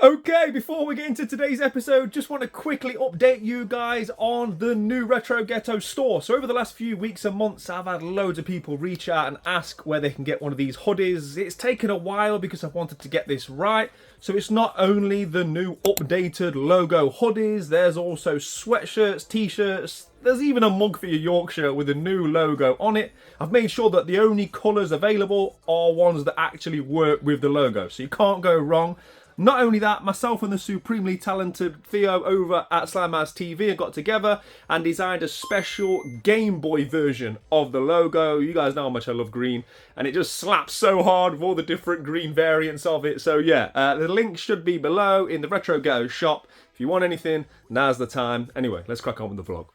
Okay, before we get into today's episode, just want to quickly update you guys on the new Retro Ghetto store. So over the last few weeks and months, I've had loads of people reach out and ask where they can get one of these hoodies. It's taken a while because I've wanted to get this right. So it's not only the new updated logo hoodies, there's also sweatshirts, t-shirts, there's even a mug for your Yorkshire with a new logo on it. I've made sure that the only colours available are ones that actually work with the logo, so you can't go wrong. Not only that, myself and the supremely talented Theo over at Slamaz TV have got together and designed a special Game Boy version of the logo. You guys know how much I love green, and it just slaps so hard with all the different green variants of it. So yeah, the link should be below in the Retro Ghetto shop. If you want anything, now's the time. Anyway, let's crack on with the vlog.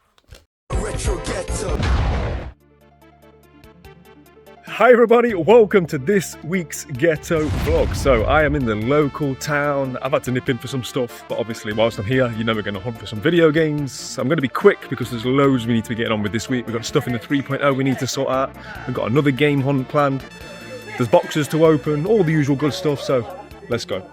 Retro Ghetto. Hi everybody, welcome to this week's Ghetto vlog. So I am in the local town. I've had to nip in for some stuff, but obviously whilst I'm here, you know we're going to hunt for some video games. I'm going to be quick because there's loads we need to be getting on with this week. We've got stuff in the 3.0 we need to sort out. We've got another game hunt planned. There's boxes to open, all the usual good stuff, so let's go.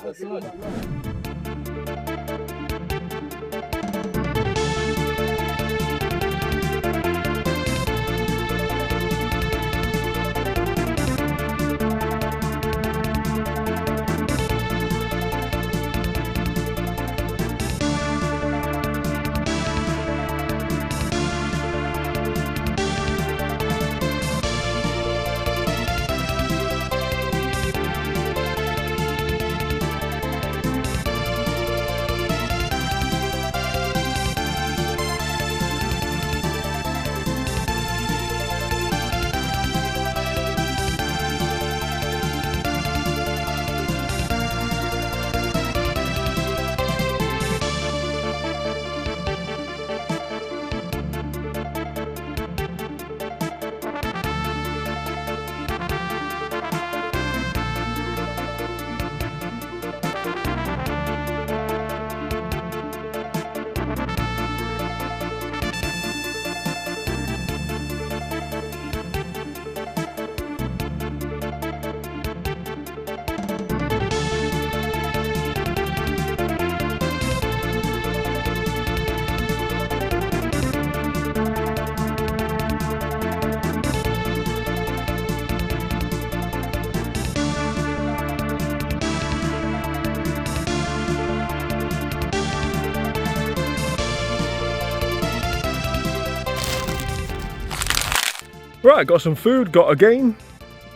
Right, got some food, got a game.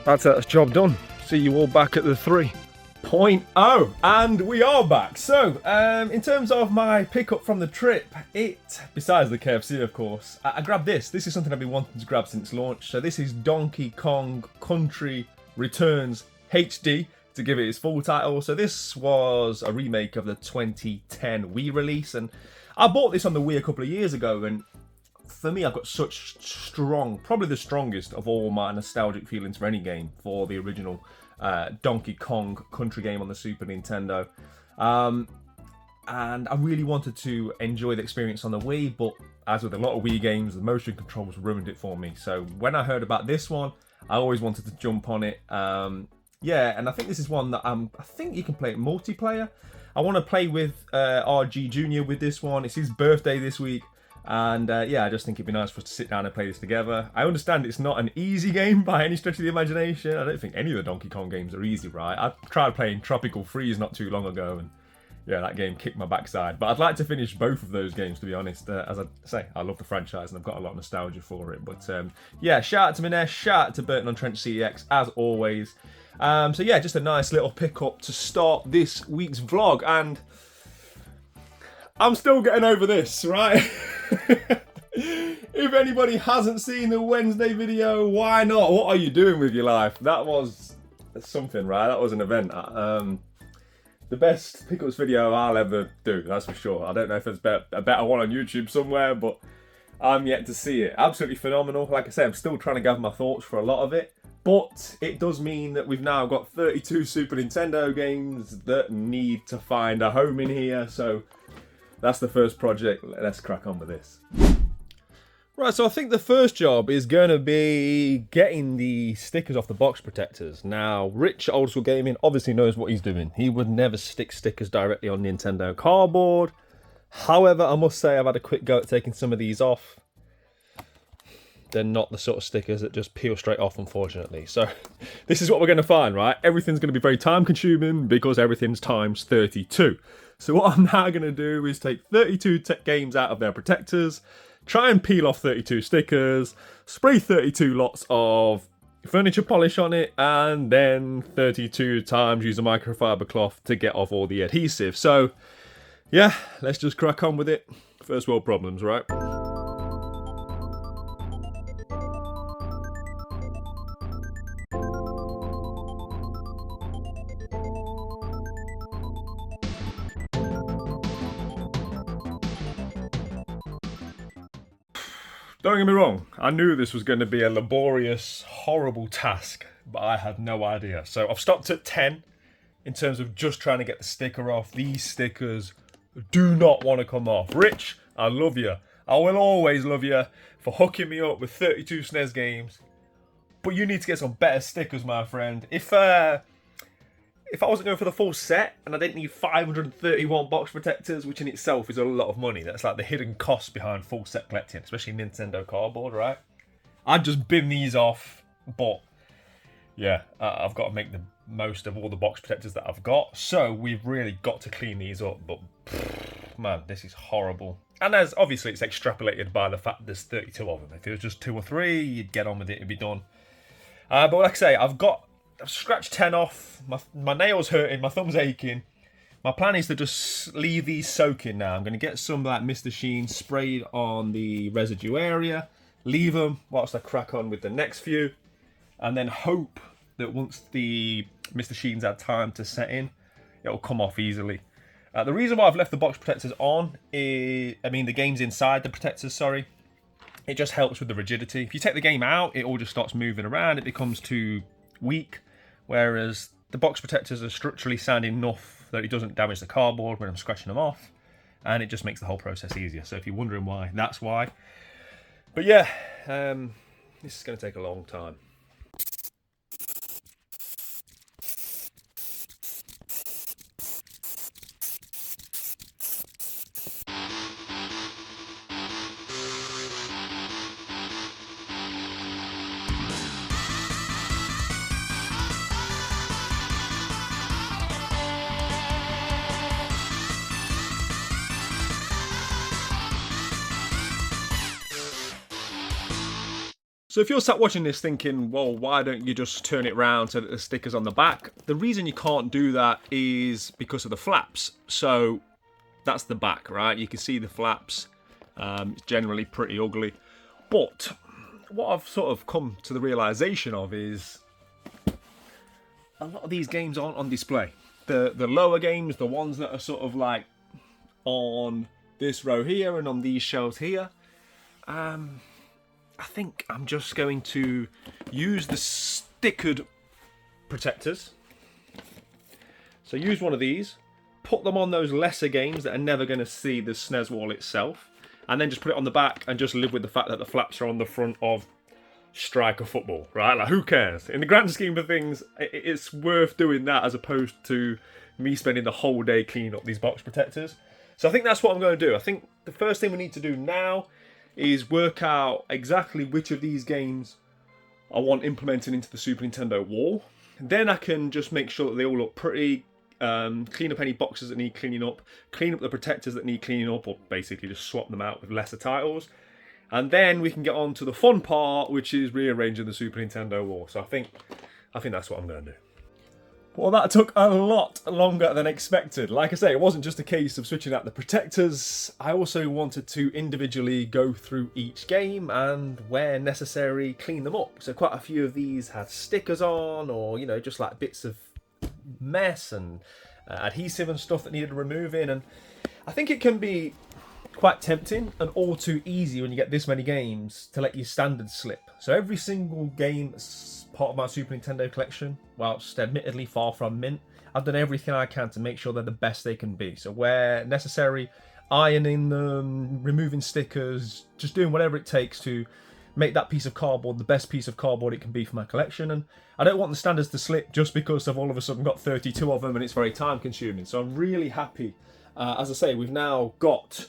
That's a job done. See you all back at the 3.0. And we are back. So, in terms of my pickup from the trip, besides the KFC of course, I grabbed this. This is something I've been wanting to grab since launch. So this is Donkey Kong Country Returns HD, to give it its full title. So this was a remake of the 2010 Wii release, and I bought this on the Wii a couple of years ago, and for me, I've got such strong, probably the strongest of all my nostalgic feelings for any game, for the original Donkey Kong Country game on the Super Nintendo. And I really wanted to enjoy the experience on the Wii, but as with a lot of Wii games, the motion controls ruined it for me. So when I heard about this one, I always wanted to jump on it. Yeah, and I think this is one that I think you can play it multiplayer. I want to play with RG Jr. with this one. It's his birthday this week. And yeah, I just think it'd be nice for us to sit down and play this together. I understand it's not an easy game by any stretch of the imagination. I don't think any of the Donkey Kong games are easy, right? I tried playing Tropical Freeze not too long ago, and yeah, that game kicked my backside. But I'd like to finish both of those games, to be honest. As I say, I love the franchise and I've got a lot of nostalgia for it. But yeah, shout out to Minesh, shout out to Burton-on-Trent CEX, as always. So yeah, just a nice little pickup to start this week's vlog. And I'm still getting over this, right? If anybody hasn't seen the Wednesday video, why not? What are you doing with your life? That was something, right? That was an event. The best pickups video I'll ever do, that's for sure. I don't know if there's a better one on YouTube somewhere, but I'm yet to see it. Absolutely phenomenal. Like I said, I'm still trying to gather my thoughts for a lot of it. But it does mean that we've now got 32 Super Nintendo games that need to find a home in here. So that's the first project. Let's crack on with this. Right, so I think the first job is going to be getting the stickers off the box protectors. Now, Rich Old School Gaming obviously knows what he's doing. He would never stick stickers directly on Nintendo cardboard. However, I must say I've had a quick go at taking some of these off. They're not the sort of stickers that just peel straight off, unfortunately. So this is what we're going to find, right? Everything's going to be very time consuming because everything's times 32. So what I'm now going to do is take 32 games out of their protectors, try and peel off 32 stickers, spray 32 lots of furniture polish on it, and then 32 times use a microfiber cloth to get off all the adhesive. So yeah, let's just crack on with it. First world problems, right? Don't get me wrong, I knew this was going to be a laborious, horrible task, but I had no idea. So I've stopped at 10 in terms of just trying to get the sticker off. These stickers do not want to come off. Rich, I love you. I will always love you for hooking me up with 32 SNES games, but you need to get some better stickers, my friend. If I wasn't going for the full set and I didn't need 531 box protectors, which in itself is a lot of money, that's like the hidden cost behind full set collecting, especially Nintendo cardboard, right? I'd just bin these off, but yeah, I've got to make the most of all the box protectors that I've got, so we've really got to clean these up, but man, this is horrible. And as obviously it's extrapolated by the fact that there's 32 of them. If it was just 2 or 3, you'd get on with it, it'd be done. But like I say, I've scratched 10 off, my nail's hurting, my thumb's aching. My plan is to just leave these soaking now. I'm going to get some like Mr. Sheen sprayed on the residue area, leave them whilst I crack on with the next few, and then hope that once the Mr. Sheen's had time to set in, it'll come off easily. The reason why I've left the box protectors on is, the game's inside the protectors, sorry. It just helps with the rigidity. If you take the game out, it all just starts moving around, it becomes too weak. Whereas the box protectors are structurally sound enough that it doesn't damage the cardboard when I'm scratching them off, and it just makes the whole process easier. So if you're wondering why, that's why. But yeah, this is going to take a long time. So if you're sat watching this thinking, well, why don't you just turn it round so that the sticker's on the back? The reason you can't do that is because of the flaps. So that's the back, right? You can see the flaps. It's generally pretty ugly. But what I've sort of come to the realization of is a lot of these games aren't on display. The lower games, the ones that are sort of like on this row here and on these shelves here, I think I'm just going to use the stickered protectors. So use one of these, put them on those lesser games that are never going to see the SNES wall itself, and then just put it on the back and just live with the fact that the flaps are on the front of striker football, right? Like, who cares? In the grand scheme of things, it's worth doing that as opposed to me spending the whole day cleaning up these box protectors. So I think that's what I'm going to do. I think the first thing we need to do now is work out exactly which of these games I want implemented into the Super Nintendo wall. Then I can just make sure that they all look pretty, clean up any boxes that need cleaning up, clean up the protectors that need cleaning up, or basically just swap them out with lesser titles. And then we can get on to the fun part, which is rearranging the Super Nintendo wall. So I think that's what I'm going to do. Well, that took a lot longer than expected. Like I say, it wasn't just a case of switching out the protectors. I also wanted to individually go through each game and, where necessary, clean them up. So quite a few of these had stickers on, or, just like bits of mess and adhesive and stuff that needed removing. And I think it can be quite tempting and all too easy when you get this many games to let your standards slip. So every single game that's part of my Super Nintendo collection, whilst admittedly far from mint, I've done everything I can to make sure they're the best they can be. So where necessary, ironing them, removing stickers, just doing whatever it takes to make that piece of cardboard the best piece of cardboard it can be for my collection. And I don't want the standards to slip just because I've all of a sudden got 32 of them and it's very time consuming. So I'm really happy. As I say, we've now got,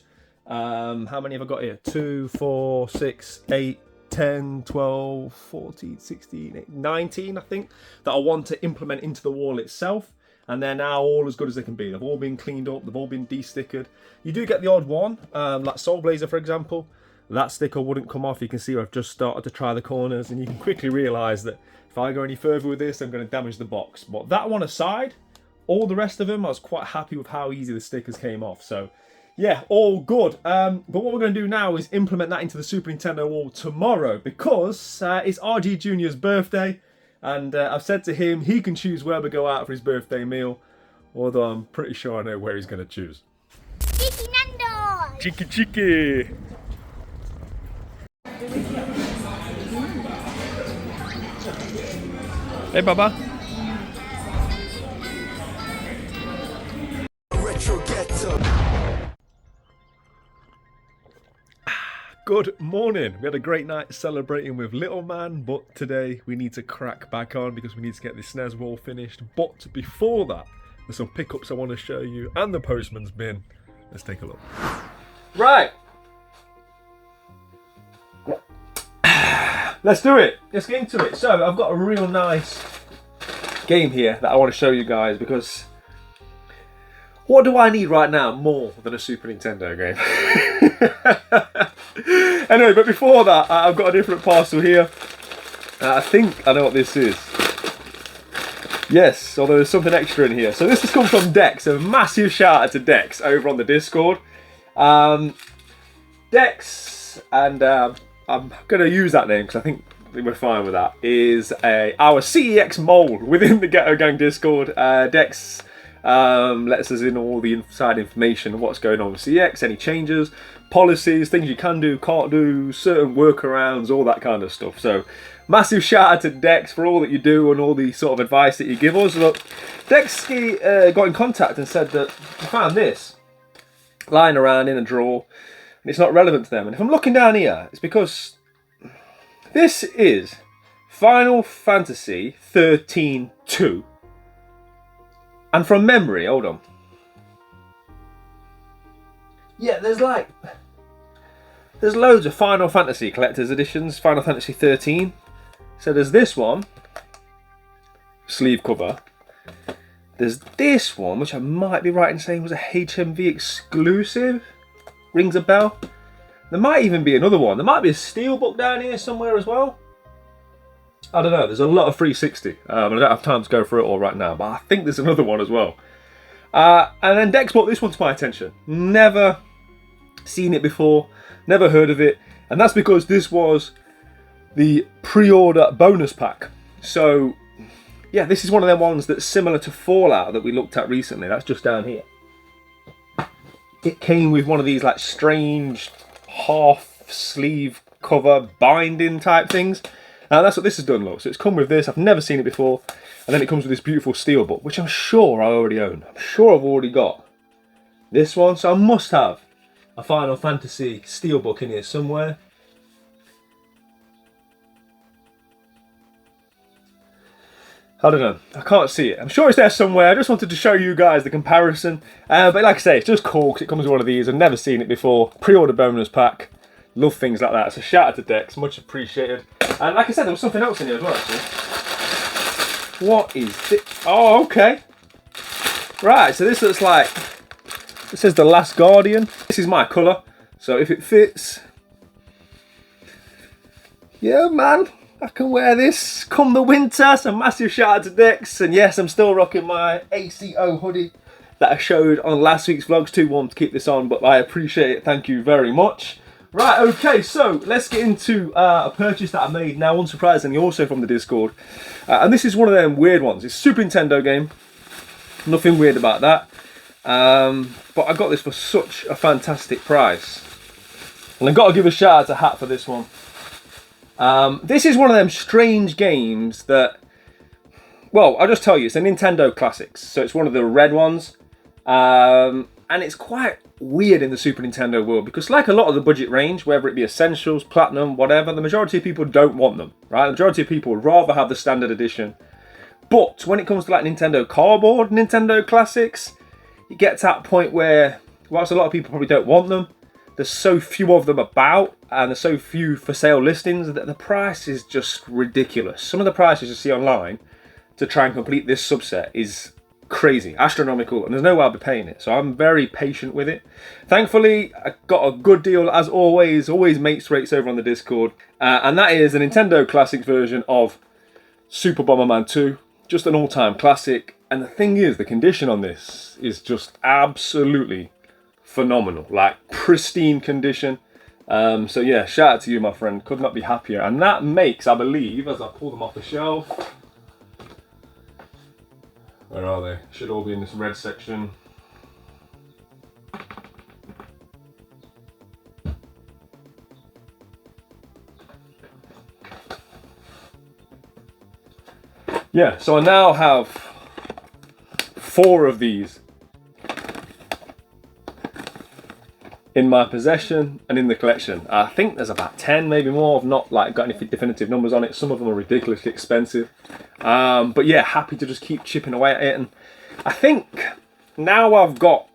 how many have I got here? 2, 4, 6, 8, 10, 12, 14, 16, 19, I think, that I want to implement into the wall itself. And they're now all as good as they can be. They've all been cleaned up, they've all been de-stickered. You do get the odd one, like Soul Blazer, for example. That sticker wouldn't come off. You can see I've just started to try the corners, and you can quickly realise that if I go any further with this, I'm going to damage the box. But that one aside, all the rest of them, I was quite happy with how easy the stickers came off. So yeah, all good. But what we're going to do now is implement that into the Super Nintendo wall tomorrow, because it's RG Jr.'s birthday, and I've said to him he can choose where we go out for his birthday meal, although I'm pretty sure I know where he's going to choose. Cheeky Nando's! Cheeky cheeky! Hey, Baba. Retro Ghetto. Good morning. We had a great night celebrating with little man, but today we need to crack back on because we need to get this SNES wall finished. But before that, there's some pickups I want to show you and the postman's bin. Let's take a look. Right. Let's do it. Let's get into it. So I've got a real nice game here that I want to show you guys, because what do I need right now more than a Super Nintendo game? Anyway, but before that, I've got a different parcel here. I think I know what this is. Yes, although there's something extra in here. So this has come from Dex. A massive shout out to Dex over on the Discord. Dex, and I'm going to use that name because I think we're fine with that, is our CEX mole within the Ghetto Gang Discord. Dex lets us in all the inside information of what's going on with CEX, any changes, policies, things you can do, can't do, certain workarounds, all that kind of stuff. So massive shout out to Dex for all that you do and all the sort of advice that you give us. Look, Dex got in contact and said that he found this lying around in a drawer and it's not relevant to them. And if I'm looking down here, it's because this is Final Fantasy 13-2. And from memory, hold on. Yeah, there's loads of Final Fantasy collector's editions, Final Fantasy 13. So there's this one, sleeve cover. There's this one, which I might be right in saying was a HMV exclusive. Rings a bell. There might even be another one. There might be a steelbook down here somewhere as well. I don't know. There's a lot of 360. I don't have time to go through it all right now, but I think there's another one as well. And then Dex brought this one to my attention. Never seen it before. Never heard of it. And that's because this was the pre-order bonus pack. So, yeah, this is one of them ones that's similar to Fallout that we looked at recently. That's just down here. It came with one of these like strange half sleeve cover binding type things. And that's what this has done, look. So it's come with this. I've never seen it before. And then it comes with this beautiful steelbook, which I'm sure I already own. I'm sure I've already got this one. So I must have a Final Fantasy steelbook in here somewhere. I don't know. I can't see it. I'm sure it's there somewhere. I just wanted to show you guys the comparison. But like I say, it's just cool because it comes with one of these. I've never seen it before. Pre-order bonus pack. Love things like that. So shout out to Dex. Much appreciated. And like I said, there was something else in here as well, actually. What is this? Oh, okay. Right, so this looks like... It says The Last Guardian. This is my colour. So if it fits... Yeah, man. I can wear this come the winter. So massive shout out to Dex. And yes, I'm still rocking my ACO hoodie that I showed on last week's vlogs. Too warm to keep this on, but I appreciate it. Thank you very much. Right, okay, so let's get into a purchase that I made now, unsurprisingly, also from the Discord. And this is one of them weird ones. It's a Super Nintendo game. Nothing weird about that. But I got this for such a fantastic price. And I've got to give a shout out to Hat for this one. This is one of them strange games that, well, I'll just tell you, it's a Nintendo Classics. So it's one of the red ones. And it's quite weird in the Super Nintendo world because like a lot of the budget range, whether it be Essentials, Platinum, whatever, the majority of people don't want them, right? The majority of people would rather have the standard edition. But when it comes to like Nintendo Cardboard, Nintendo Classics, you get to that point where, whilst a lot of people probably don't want them, there's so few of them about and there's so few for sale listings that the price is just ridiculous. Some of the prices you see online to try and complete this subset is crazy, astronomical, and there's no way I'll be paying it. So I'm very patient with it. Thankfully, I got a good deal as always mates rates over on the Discord. And that is a Nintendo Classics version of Super Bomberman 2. Just an all-time classic. And the thing is, the condition on this is just absolutely phenomenal. Like, pristine condition. So yeah, shout out to you, my friend. Could not be happier. And that makes, I believe, as I pull them off the shelf, where are they? Should all be in this red section. Yeah, so I now have 4 of these in my possession and in the collection. I think there's about 10, maybe more. I've not like got any definitive numbers on it. Some of them are ridiculously expensive. But yeah, happy to just keep chipping away at it. And I think now I've got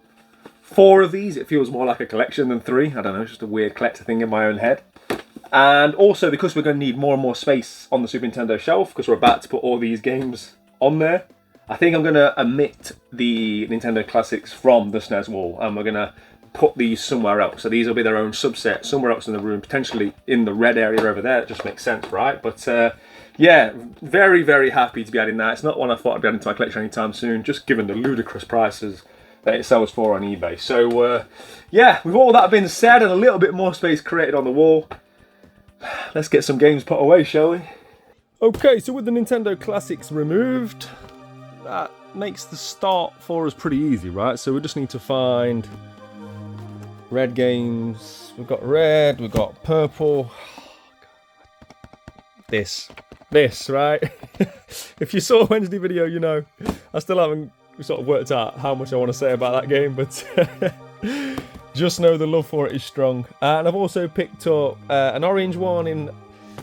4 of these, it feels more like a collection than 3. I don't know, it's just a weird collector thing in my own head. And also because we're going to need more and more space on the Super Nintendo shelf, because we're about to put all these games on there, I think I'm going to omit the Nintendo Classics from the SNES wall, and we're going to put these somewhere else. So these will be their own subset somewhere else in the room, potentially in the red area over there. It just makes sense, right? But yeah, very, very happy to be adding that. It's not one I thought I'd be adding to my collection anytime soon, just given the ludicrous prices that it sells for on eBay. So yeah, with all that being said and a little bit more space created on the wall, let's get some games put away, shall we? Okay, so with the Nintendo Classics removed, that makes the start for us pretty easy, right? So we just need to find red games. We've got red, we've got purple. This, right? If you saw Wednesday video, you know I still haven't sort of worked out how much I want to say about that game, but just know the love for it is strong. And I've also picked up an orange one in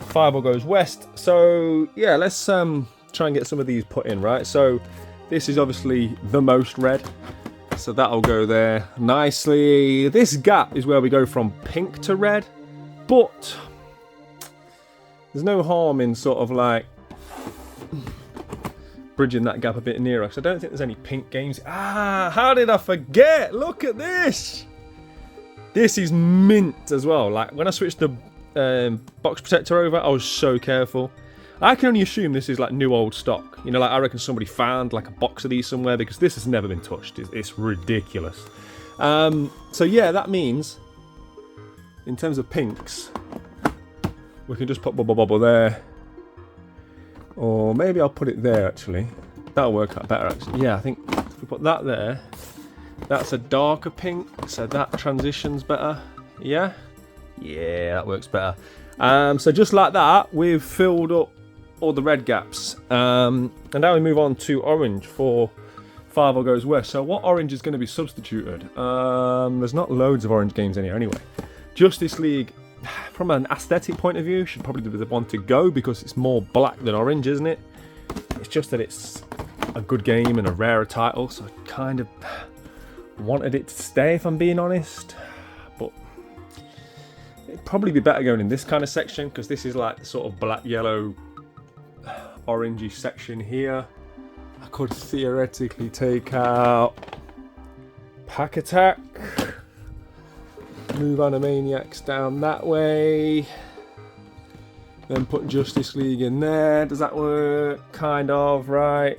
Fireball Goes West. So yeah, let's try and get some of these put in, right? So this is obviously the most red, so that'll go there nicely. This gap is where we go from pink to red, but there's no harm in sort of like bridging that gap a bit nearer, because I don't think there's any pink games. Ah, how did I forget? Look at this! This is mint as well. Like when I switched the box protector over, I was so careful. I can only assume this is like new old stock. You know, like I reckon somebody found like a box of these somewhere, because this has never been touched. It's ridiculous. So yeah, that means in terms of pinks, we can just put Bubble Bobble there. Or maybe I'll put it there actually. That'll work out better actually. Yeah, I think if we put that there, that's a darker pink, so that transitions better. Yeah? Yeah, that works better. So just like that, we've filled up all the red gaps. And now we move on to orange for Fireball Goes West. So what orange is going to be substituted? There's not loads of orange games in here anyway. Justice League, from an aesthetic point of view, should probably be the one to go, because it's more black than orange, isn't it? It's just that it's a good game and a rarer title, so I kind of wanted it to stay, if I'm being honest. But it'd probably be better going in this kind of section, because this is like the sort of black, yellow, orangey section here. I could theoretically take out Pack Attack, move Animaniacs down that way, then put Justice League in there. Does that work? Kind of, right?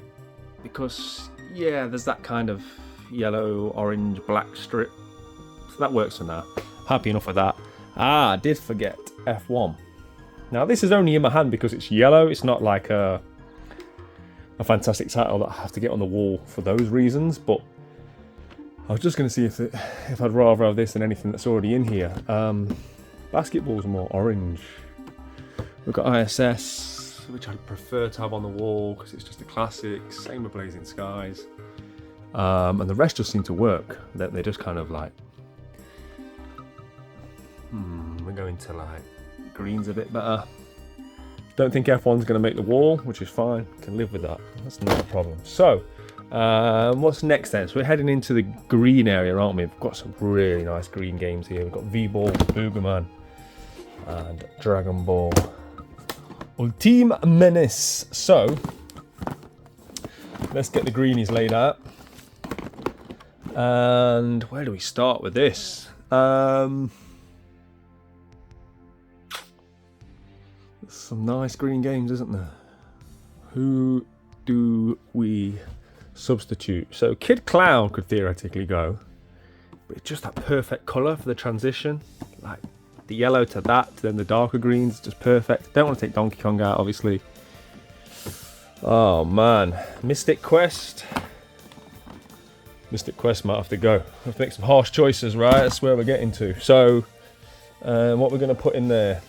Because yeah, there's that kind of yellow, orange, black strip. So that works for now. Happy enough with that. Ah, I did forget F1. Now this is only in my hand because it's yellow. It's not like a fantastic title that I have to get on the wall for those reasons. But I was just going to see if I'd rather have this than anything that's already in here. Basketball's more orange. We've got ISS, which I'd prefer to have on the wall because it's just a classic. Same with Blazing Skies. And the rest just seem to work. They just kind of like... we're going to like greens a bit better. Don't think F1's going to make the wall, which is fine. Can live with that. That's not a problem. So, what's next then? So we're heading into the green area, aren't we? We've got some really nice green games here. We've got V-Ball, Boogerman, and Dragon Ball Ultimate Menace. So, let's get the greenies laid out. And where do we start with this? Some nice green games, isn't there? Who do we substitute? So Kid Clown could theoretically go, but it's just that perfect colour for the transition. Like the yellow to that, to then the darker greens, just perfect. Don't want to take Donkey Kong out, obviously. Oh man, Mystic Quest. Mystic Quest might have to go. We have to make some harsh choices, right? That's where we're getting to. So, what we're going to put in there?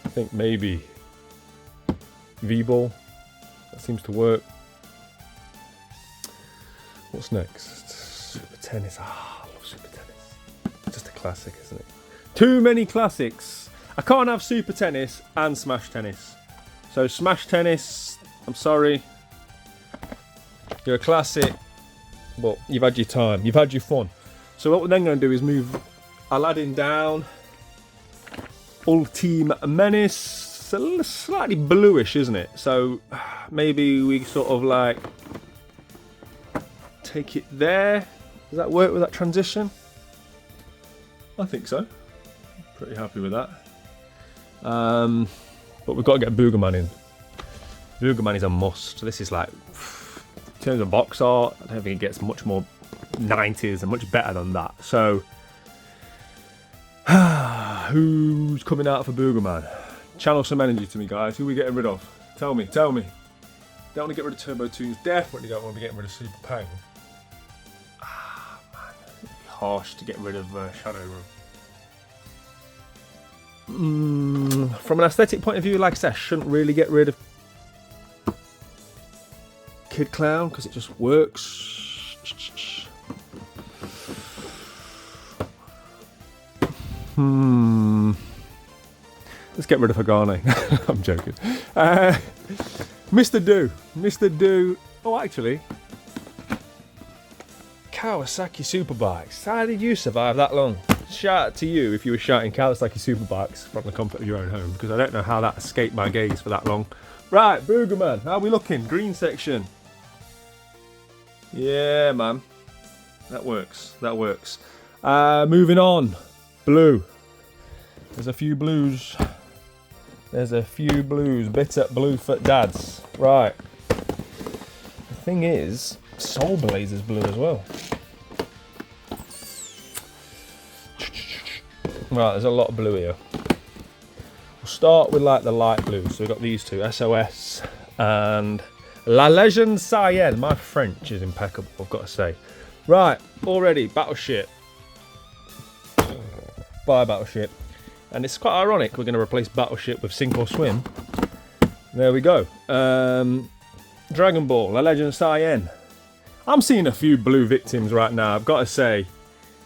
I think maybe V-Ball. That seems to work. What's next? Super Tennis. Ah, I love Super Tennis. Just a classic, isn't it? Too many classics. I can't have Super Tennis and Smash Tennis. So Smash Tennis, I'm sorry. You're a classic, but you've had your time. You've had your fun. So what we're then going to do is move Aladdin down. Ultimate Menace. It's a little slightly bluish, isn't it? So maybe we sort of like take it there. Does that work with that transition? I think so. Pretty happy with that. But we've got to get Boogerman in. Boogerman is a must. This is like, in terms of box art, I don't think it gets much more 90s and much better than that. So, who's coming out for Boogerman? Channel some energy to me, guys. Who are we getting rid of? Tell me. Don't want to get rid of Turbo Toons. Definitely don't want to be getting rid of Super Pain. Man, it'd be harsh to get rid of Shadow Room. From an aesthetic point of view, like I said, I shouldn't really get rid of Kid Clown because it just works. Let's get rid of Hagane. I'm joking. Mr. Do. Oh, actually, Kawasaki Superbikes. How did you survive that long? Shout out to you if you were shouting Kawasaki Superbikes from the comfort of your own home, because I don't know how that escaped my gaze for that long. Right, Boogerman, how are we looking? Green section. Yeah, man. That works. Moving on. Blue. There's a few blues. Bitter Bluefoot dads. Right. The thing is, Soul Blazer's blue as well. Right, there's a lot of blue here. We'll start with like the light blue. So we've got these two, SOS and La Legend Cayenne. My French is impeccable, I've got to say. Right, already, Battleship. Bye, Battleship. And it's quite ironic, we're going to replace Battleship with Sink or Swim. There we go. Dragon Ball, La Legend Cayenne. I'm seeing a few blue victims right now, I've got to say.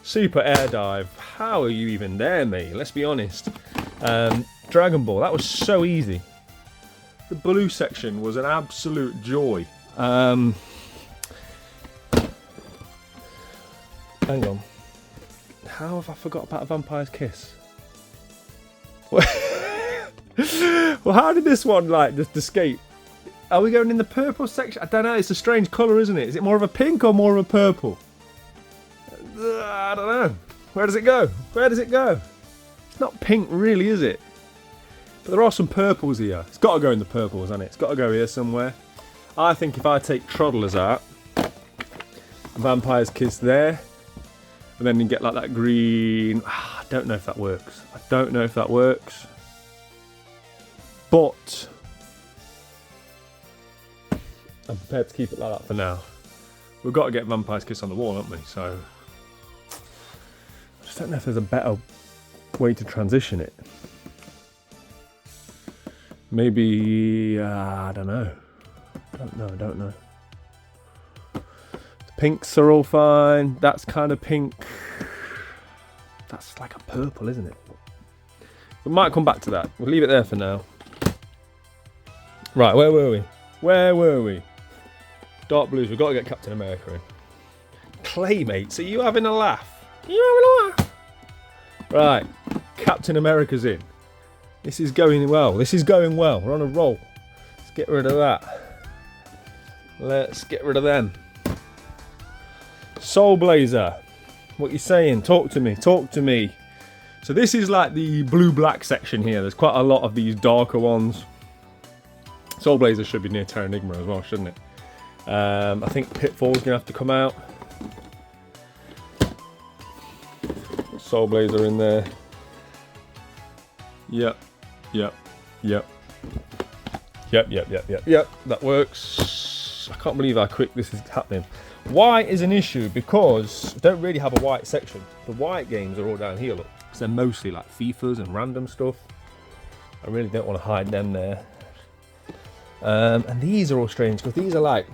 Super Air Dive. How are you even there, mate? Let's be honest. Dragon Ball, that was so easy. The blue section was an absolute joy. Hang on. How have I forgot about A Vampire's Kiss? Well, how did this one like just escape? Are we going in the purple section? I don't know. It's a strange colour, isn't it? Is it more of a pink or more of a purple? I don't know. Where does it go? It's not pink, really, is it? But there are some purples here. It's got to go in the purples, hasn't it? It's got to go here somewhere. I think if I take Troddlers out, Vampire's Kiss there, and then you get like that green. I don't know if that works. But I'm prepared to keep it like that for now. we've got to get Vampire's Kiss on the wall, haven't we? So I just don't know if there's a better way to transition it. Maybe, I don't know. I don't know. The pinks are all fine. That's kind of pink. That's like a purple, isn't it? We might come back to that. We'll leave it there for now. Right, where were we? Dark blues, we've got to get Captain America in. Claymates, are you having a laugh? Right, Captain America's in. This is going well. We're on a roll. Let's get rid of that. Let's get rid of them. Soul Blazer. What you saying? Talk to me. So this is like the blue-black section here. There's quite a lot of these darker ones. Soul Blazer should be near Terranigma as well, shouldn't it? I think Pitfall's going to have to come out. Soul Blazer in there. Yep. That works. I can't believe how quick this is happening. White is an issue because we don't really have a white section. The white games are all down here, look. Because they're mostly like FIFAs and random stuff. I really don't want to hide them there. And these are all strange because these are like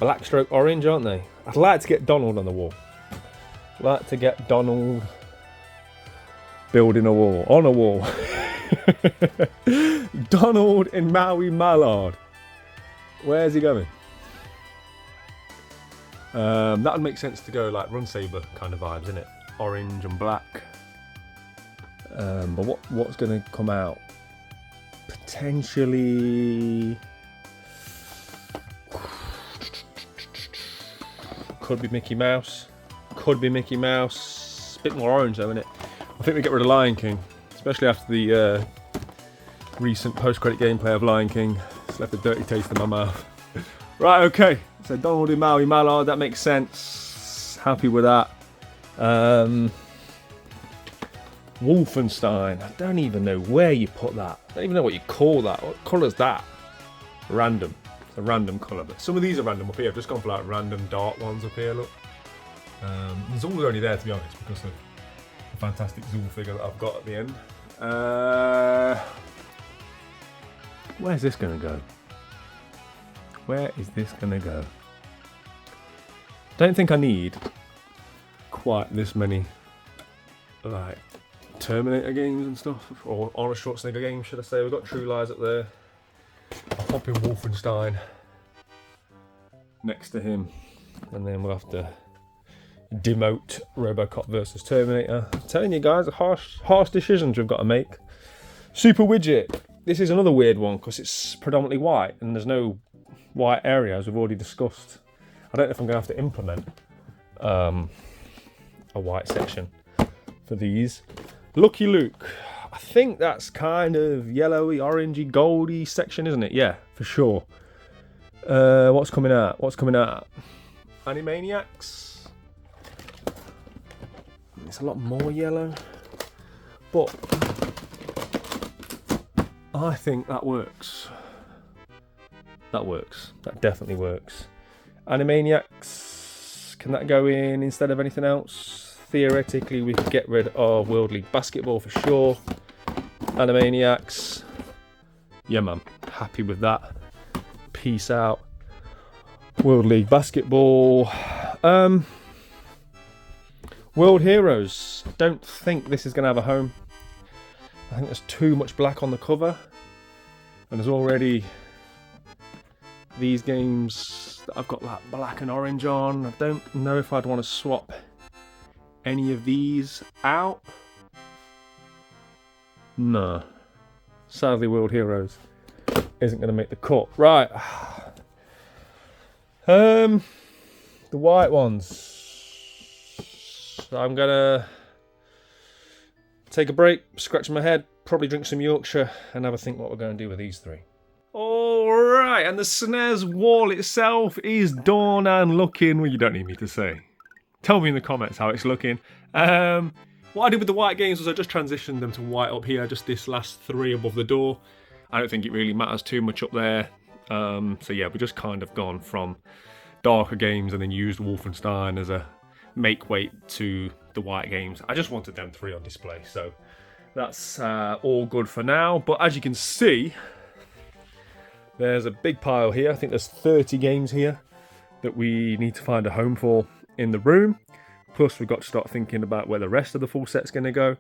black stroke orange, aren't they? I'd like to get Donald on the wall. I'd like to get Donald building a wall, on a wall. Donald in Maui Mallard. Where's he going? That would make sense to go like Run Saber kind of vibes, isn't it? Orange and black. But what's going to come out? Potentially could be Mickey Mouse. A bit more orange though, isn't it? I think we get rid of Lion King, especially after the recent post-credit gameplay of Lion King. It's left a dirty taste in my mouth. Right, okay. So Donald in Maui Mallard, that makes sense. Happy with that. Wolfenstein. I don't even know where you put that. I don't even know what you call that. What colour's that? Random. It's a random colour. But some of these are random up here. I've just gone for like random dark ones up here, look. Zool's only there, to be honest, because of the fantastic Zool figure that I've got at the end. Where's this going to go? Where is this going to go? Don't think I need quite this many like Terminator games and stuff, or Arnold Schwarzenegger games, should I say. We've got True Lies up there. I'll pop in Wolfenstein next to him, and then we'll have to demote Robocop versus Terminator. I'm telling you guys, harsh decisions we've got to make. Super Widget. This is another weird one because it's predominantly white and there's no white area, as we've already discussed. I don't know if I'm going to have to implement a white section for these. Lucky Luke. I think that's kind of yellowy, orangey, goldy section, isn't it? Yeah, for sure. What's coming out? Animaniacs. It's a lot more yellow, but I think that works. That definitely works. Animaniacs, can that go in instead of anything else? Theoretically, we could get rid of World League Basketball for sure. Animaniacs. Yeah, man. Happy with that. Peace out. World League Basketball. World Heroes. Don't think this is going to have a home. I think there's too much black on the cover. And there's already these games that I've got like black and orange on. I don't know if I'd want to swap any of these out. No. Sadly, World Heroes isn't going to make the cut. Right. The white ones. I'm going to take a break, scratch my head, probably drink some Yorkshire, and have a think what we're going to do with these three. Alright, and the SNES wall itself is done and looking, well, you don't need me to say. Tell me in the comments how it's looking. What I did with the white games was I just transitioned them to white up here, just this last three above the door. I don't think it really matters too much up there. So yeah, we just kind of gone from darker games and then used Wolfenstein as a make weight to the white games. I just wanted them 3 on display, so that's all good for now. But as you can see, there's a big pile here. I think there's 30 games here that we need to find a home for in the room. Plus, we've got to start thinking about where the rest of the full set's going to go.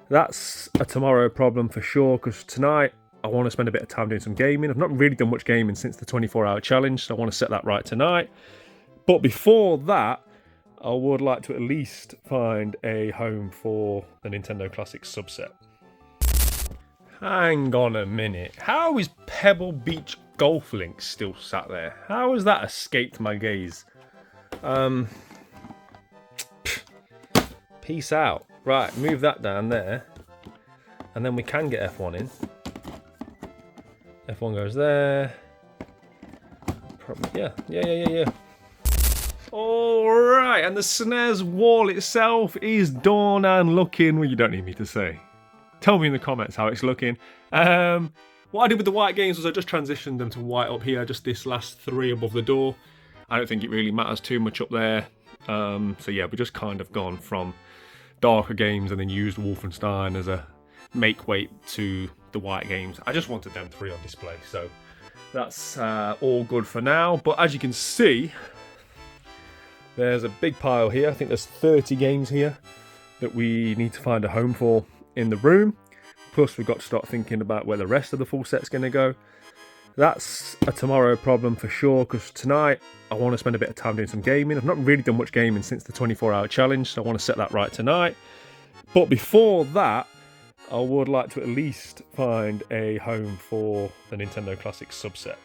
That's a tomorrow problem for sure, because tonight I want to spend a bit of time doing some gaming. I've not really done much gaming since the 24-hour challenge, so I want to set that right tonight. But before that, I would like to at least find a home for the Nintendo Classic subset. Hang on a minute. How is Pebble Beach Golf Links still sat there? How has that escaped my gaze? Peace out. Right, move that down there. And then we can get F1 in. F1 goes there. Probably, yeah. Alright, and the SNES wall itself is done and looking, well, you don't need me to say. Tell me in the comments how it's looking. What I did with the white games was I just transitioned them to white up here, just this last 3 above the door. I don't think it really matters too much up there. So yeah, we've just kind of gone from darker games and then used Wolfenstein as a make weight to the white games. I just wanted them 3 on display, so that's all good for now. But as you can see, there's a big pile here. I think there's 30 games here that we need to find a home for in the room. Plus, we've got to start thinking about where the rest of the full set's going to go. That's a tomorrow problem for sure, because tonight I want to spend a bit of time doing some gaming. I've not really done much gaming since the 24-hour challenge, so I want to set that right tonight. But before that, I would like to at least find a home for the Nintendo Classic subset.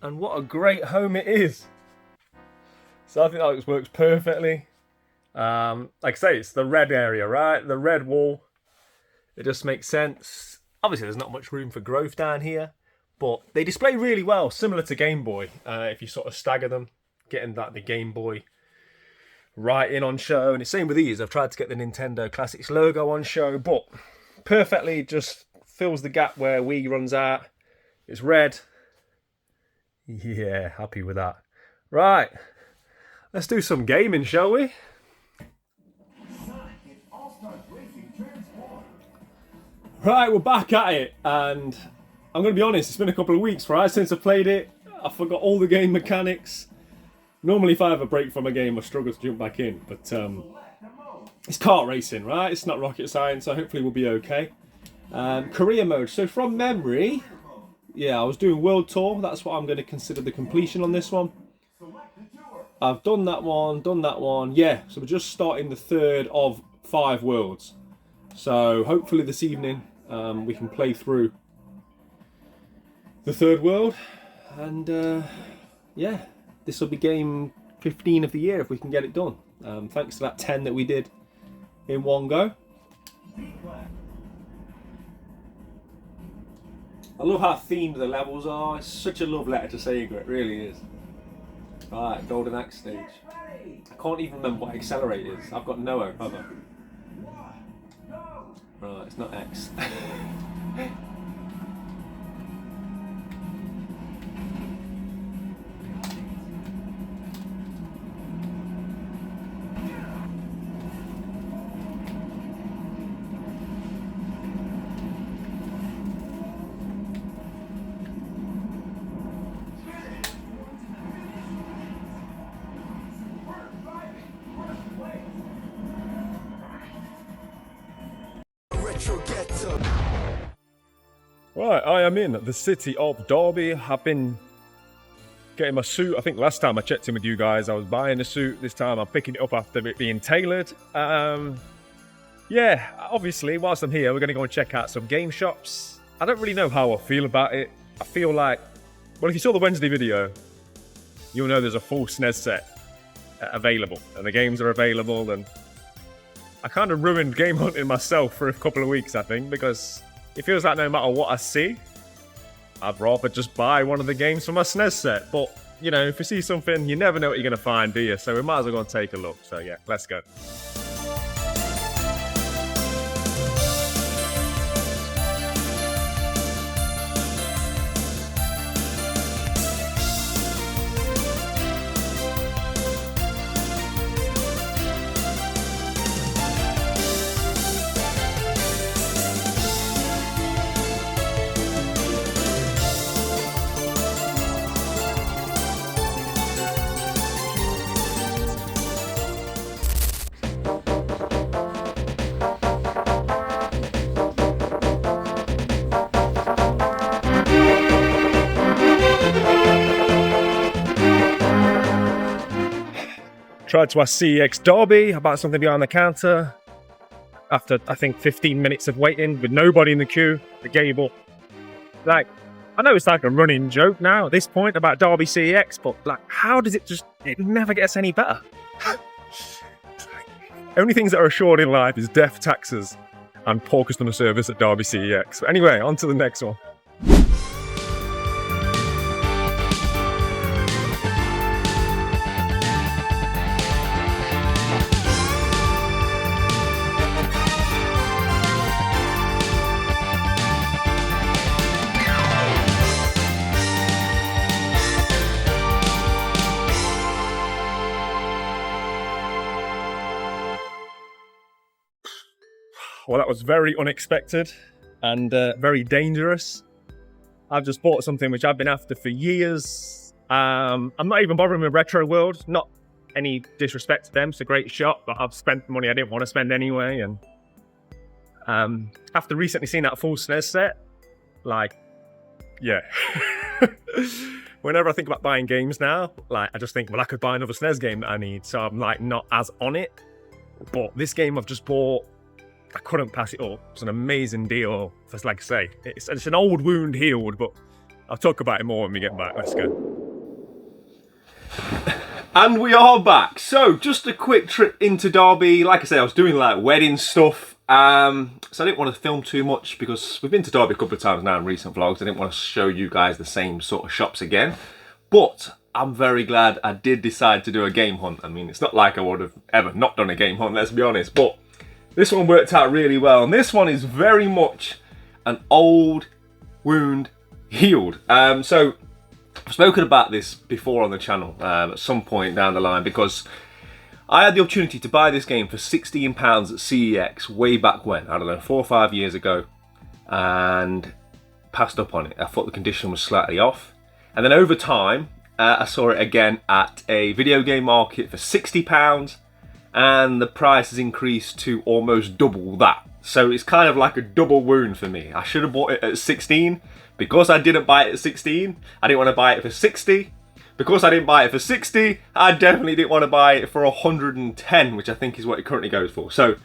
And what a great home it is! So I think that works perfectly. Like I say, it's the red area, right? The red wall. It just makes sense. Obviously, there's not much room for growth down here, but they display really well, similar to Game Boy. If you sort of stagger them, getting the Game Boy right in on show. And the same with these. I've tried to get the Nintendo Classics logo on show, but perfectly just fills the gap where Wii runs out. It's red. Yeah, happy with that. Right, let's do some gaming, shall we? Right, we're back at it, and I'm going to be honest, it's been a couple of weeks, right, since I played it. I forgot all the game mechanics. Normally, if I have a break from a game, I struggle to jump back in, but it's kart racing, right? It's not rocket science, so hopefully we'll be okay. Career mode. So from memory, yeah, I was doing World Tour. That's what I'm going to consider the completion on this one. I've done that one. Yeah, so we're just starting the 3rd of 5 worlds. So hopefully this evening we can play through the 3rd world, and yeah, this will be game 15 of the year if we can get it done. Thanks to that 10 that we did in one go. I love how themed the levels are. It's such a love letter to Sega, it really is. Right, Golden Axe stage. I can't even remember what Accelerate is. I've got no other. Right, it's not X. Ghetto. Right, I am in the city of Derby. I've been getting my suit. I think last time I checked in with you guys, I was buying a suit. This time I'm picking it up after it being tailored. Yeah, obviously, whilst I'm here, we're going to go and check out some game shops. I don't really know how I feel about it. I feel like, well, if you saw the Wednesday video, you'll know there's a full SNES set available, and the games are available, and I kind of ruined game hunting myself for a couple of weeks, I think, because it feels like no matter what I see, I'd rather just buy one of the games for my SNES set. But, you know, if you see something, you never know what you're going to find, do you? So we might as well go and take a look. So yeah, let's go. tried to ask CEX Derby about something behind the counter. After, I think, 15 minutes of waiting with nobody in the queue, they gave up. Like, I know it's like a running joke now at this point about Derby CEX, but like, how does it never gets any better? Only things that are assured in life is death, taxes, and poor customer service at Derby CEX. But anyway, on to the next one. Well, that was very unexpected and very dangerous. I've just bought something which I've been after for years. I'm not even bothering with Retro World. Not any disrespect to them, it's a great shop, but I've spent money I didn't want to spend anyway. And after recently seeing that full SNES set, like, yeah. Whenever I think about buying games now, like, I just think, well, I could buy another SNES game that I need, so I'm like not as on it. But this game I've just bought, I couldn't pass it up. It's an amazing deal. It's like I say, it's an old wound healed, but I'll talk about it more when we get back. Let's go. And we are back. So just a quick trip into Derby. Like I say, I was doing like wedding stuff. So I didn't want to film too much because we've been to Derby a couple of times now in recent vlogs. I didn't want to show you guys the same sort of shops again. But I'm very glad I did decide to do a game hunt. I mean, it's not like I would have ever not done a game hunt, let's be honest. But this one worked out really well, and this one is very much an old wound healed. So I've spoken about this before on the channel at some point down the line, because I had the opportunity to buy this game for £16 at CEX way back when, I don't know, 4 or 5 years ago, and passed up on it. I thought the condition was slightly off. And then over time, I saw it again at a video game market for £60, and the price has increased to almost double that. So it's kind of like a double wound for me. I should have bought it at 16. Because I didn't buy it at 16, I didn't want to buy it for 60. Because I didn't buy it for 60, I definitely didn't want to buy it for 110, which I think is what it currently goes for. So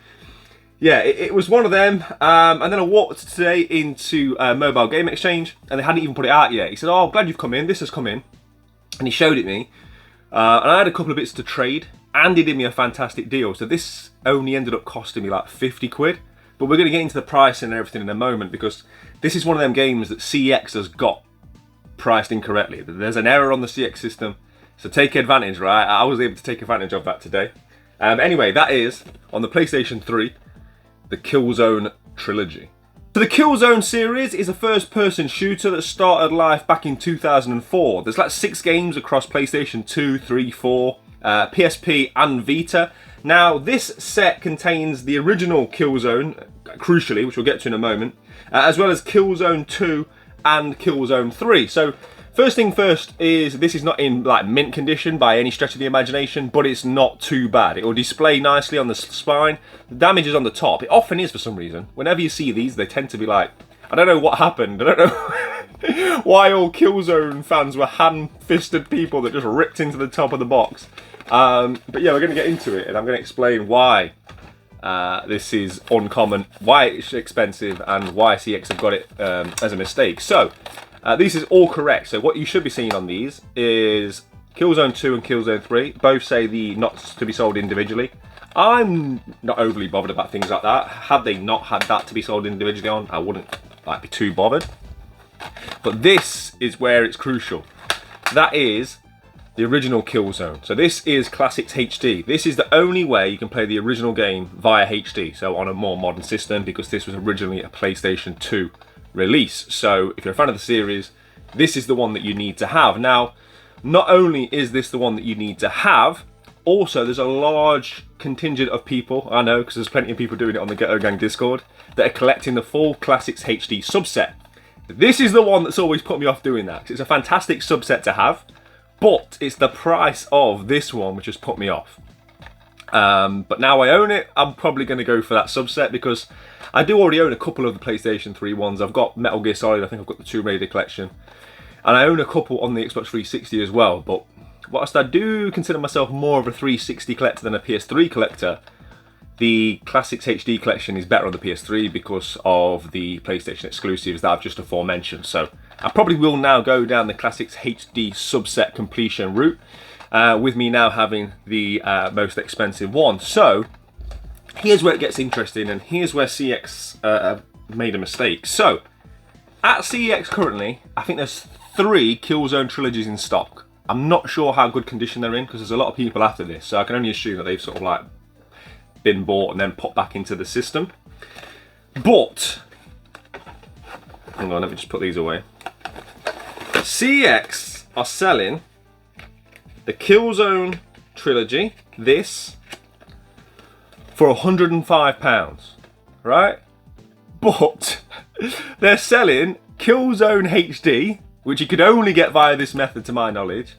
yeah, it was one of them. And then I walked today into Mobile Game Exchange, and they hadn't even put it out yet. He said, "Oh, glad you've come in, this has come in." And he showed it me. And I had a couple of bits to trade, and he did me a fantastic deal. So this only ended up costing me like 50 quid. But we're going to get into the pricing and everything in a moment, because this is one of them games that CEX has got priced incorrectly. There's an error on the CEX system, so take advantage, right? I was able to take advantage of that today. Anyway, that is, on the PlayStation 3, the Killzone Trilogy. So the Killzone series is a first-person shooter that started life back in 2004. There's like 6 games across PlayStation 2, 3, 4, PSP and Vita. Now, this set contains the original Killzone, crucially, which we'll get to in a moment, as well as Killzone 2 and Killzone 3. So, first thing first is this is not in like mint condition by any stretch of the imagination, but it's not too bad. It will display nicely on the spine. The damage is on the top. It often is for some reason. Whenever you see these, they tend to be like, I don't know what happened. I don't know why all Killzone fans were ham-fisted people that just ripped into the top of the box. But yeah, we're going to get into it, and I'm going to explain why this is uncommon, why it's expensive, and why CEX have got it as a mistake. So, this is all correct. So what you should be seeing on these is Killzone 2 and Killzone 3. Both say the not to be sold individually. I'm not overly bothered about things like that. Had they not had that to be sold individually on, I wouldn't like be too bothered. But this is where it's crucial. That is the original Killzone. So this is Classics HD. This is the only way you can play the original game via HD, so on a more modern system, because this was originally a PlayStation 2 release. So if you're a fan of the series, this is the one that you need to have. Now, not only is this the one that you need to have, also there's a large contingent of people, I know because there's plenty of people doing it on the Ghetto Gang Discord, that are collecting the full Classics HD subset. This is the one that's always put me off doing that, because it's a fantastic subset to have, but it's the price of this one which has put me off. But now I own it, I'm probably going to go for that subset, because I do already own a couple of the PlayStation 3 ones. I've got Metal Gear Solid, I think I've got the Tomb Raider collection, and I own a couple on the Xbox 360 as well, but whilst I do consider myself more of a 360 collector than a PS3 collector, the Classics HD collection is better on the PS3 because of the PlayStation exclusives that I've just aforementioned. So I probably will now go down the Classics HD subset completion route, with me now having the most expensive one. So here's where it gets interesting, and here's where CEX made a mistake. So at CEX currently, I think there's 3 Killzone trilogies in stock. I'm not sure how good condition they're in because there's a lot of people after this, so I can only assume that they've sort of like been bought and then popped back into the system. But hang on, let me just put these away. CEX are selling the Killzone trilogy, this, for £105, right? But they're selling Killzone HD, which you could only get via this method to my knowledge,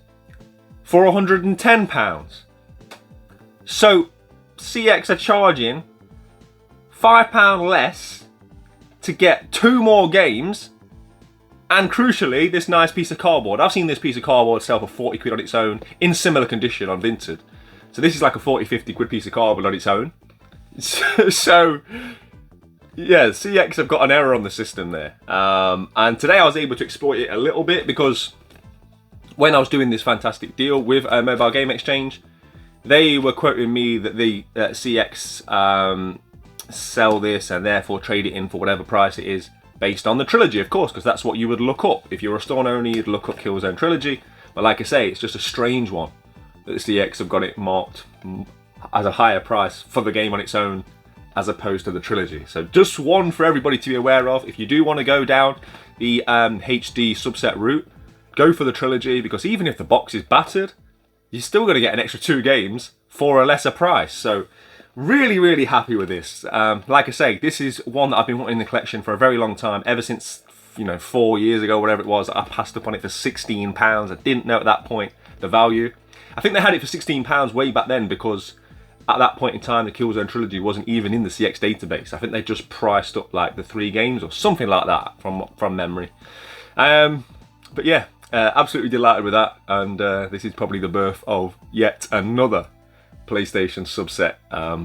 for £110. So CEX are charging £5 less to get 2 more games, and crucially this nice piece of cardboard. I've seen this piece of cardboard sell for 40 quid on its own in similar condition on Vinted. So this is like a 40-50 quid piece of cardboard on its own. So yeah, CEX have got an error on the system there. And today I was able to exploit it a little bit because when I was doing this fantastic deal with Mobile Game Exchange, they were quoting me that the CEX sell this and therefore trade it in for whatever price it is based on the trilogy, of course, because that's what you would look up. If you're a store owner, you'd look up Killzone Trilogy. But like I say, it's just a strange one that the CEX have got it marked as a higher price for the game on its own as opposed to the trilogy. So just one for everybody to be aware of. If you do want to go down the HD subset route, go for the trilogy, because even if the box is battered, you're still going to get an extra 2 games for a lesser price. So really, really happy with this. Like I say, this is one that I've been wanting in the collection for a very long time, ever since, 4 years ago, whatever it was. I passed up on it for £16. I didn't know at that point the value. I think they had it for £16 way back then because at that point in time the Killzone trilogy wasn't even in the CEX database. I think they just priced up like the 3 games or something like that from memory. But yeah, absolutely delighted with that, and this is probably the birth of yet another PlayStation subset.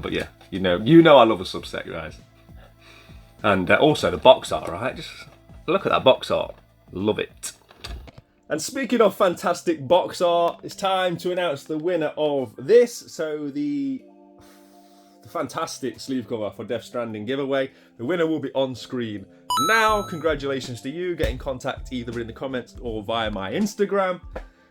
But yeah, you know I love a subset, guys. And also the box art, right? Just look at that box art. Love it. And speaking of fantastic box art, it's time to announce the winner of this. So the fantastic sleeve cover for Death Stranding giveaway. The winner will be on screen now. Congratulations to you. Get in contact either in the comments or via my Instagram.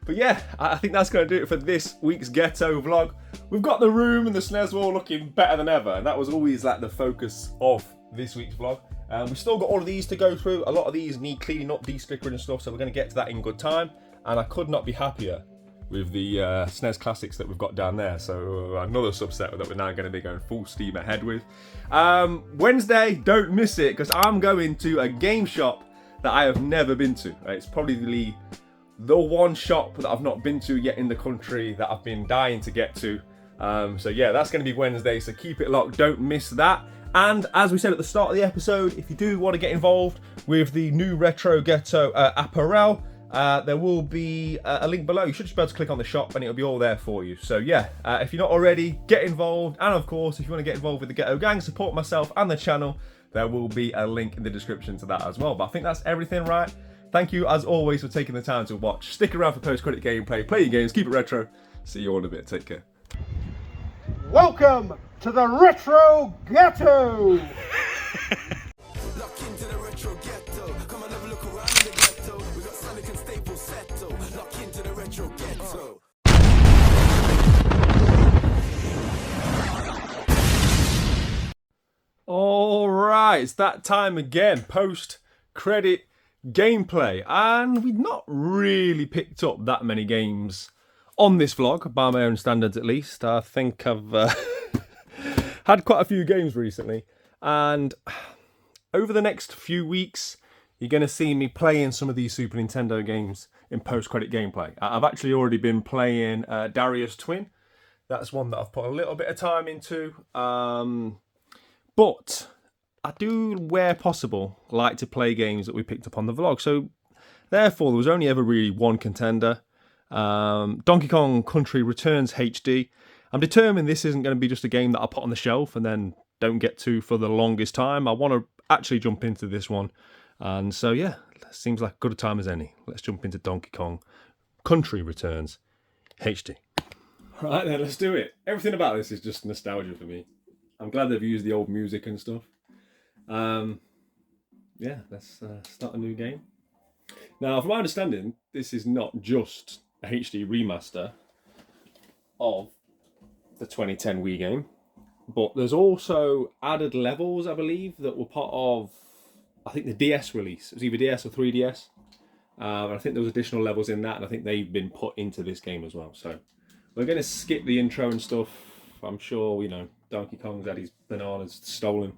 But yeah, I think that's going to do it for this week's Ghetto vlog. We've got the room and the SNES wall looking better than ever, and that was always like the focus of this week's vlog. We've still got all of these to go through. A lot of these need cleaning up, de-stickering and stuff, so we're going to get to that in good time. And I could not be happier with the SNES Classics that we've got down there. So another subset that we're now going to be going full steam ahead with. Wednesday, don't miss it, because I'm going to a game shop that I have never been to. It's probably the one shop that I've not been to yet in the country that I've been dying to get to. So yeah, that's going to be Wednesday, so keep it locked, don't miss that. And as we said at the start of the episode, if you do want to get involved with the new Retro Ghetto apparel, there will be a link below. You should just be able to click on the shop and it'll be all there for you. So yeah, if you're not already, get involved. And of course, if you want to get involved with the Ghetto Gang, support myself and the channel, there will be a link in the description to that as well. But I think that's everything, right? Thank you, as always, for taking the time to watch. Stick around for post-credit gameplay. Play your games, keep it retro. See you all in a bit. Take care. Welcome to the Retro Ghetto! Lock into the retro ghetto. Come and have a look around the ghetto. We got Sonic and Staples settle. Lock into the retro ghetto. All right, it's that time again. Post-credit gameplay, and we've not really picked up that many games on this vlog, by my own standards at least. I think I've had quite a few games recently, and over the next few weeks you're going to see me playing some of these Super Nintendo games in post-credit gameplay. I've actually already been playing Darius Twin. That's one that I've put a little bit of time into, but I do, where possible, like to play games that we picked up on the vlog. So therefore there was only ever really one contender, Donkey Kong Country Returns HD. I'm determined this isn't going to be just a game that I put on the shelf and then don't get to for the longest time. I want to actually jump into this one. And so, yeah, seems like as good a time as any. Let's jump into Donkey Kong Country Returns HD. Right then, let's do it. Everything about this is just nostalgia for me. I'm glad they've used the old music and stuff. Yeah, let's start a new game. Now, from my understanding, this is not just a HD remaster of the 2010 Wii game, but there's also added levels, I believe, that were part of, I think, the DS release. It was either DS or 3DS. And I think there was additional levels in that, and I think they've been put into this game as well. So we're going to skip the intro and stuff. I'm sure, you know, Donkey Kong's had his bananas stolen,